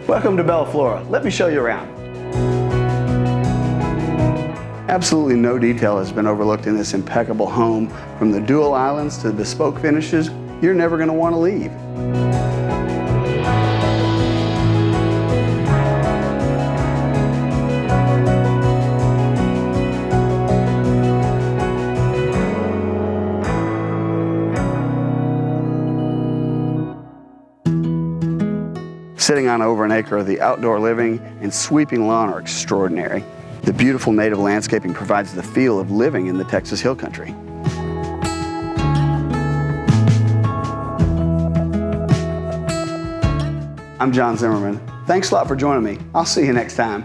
Welcome to Bella Flora. Let me show you around. Absolutely no detail has been overlooked in this impeccable home. From the dual islands to the bespoke finishes, you're never going to want to leave. Sitting on over an acre, the outdoor living and sweeping lawn are extraordinary. The beautiful native landscaping provides the feel of living in the Texas Hill Country. I'm John Zimmerman. Thanks a lot for joining me. I'll see you next time.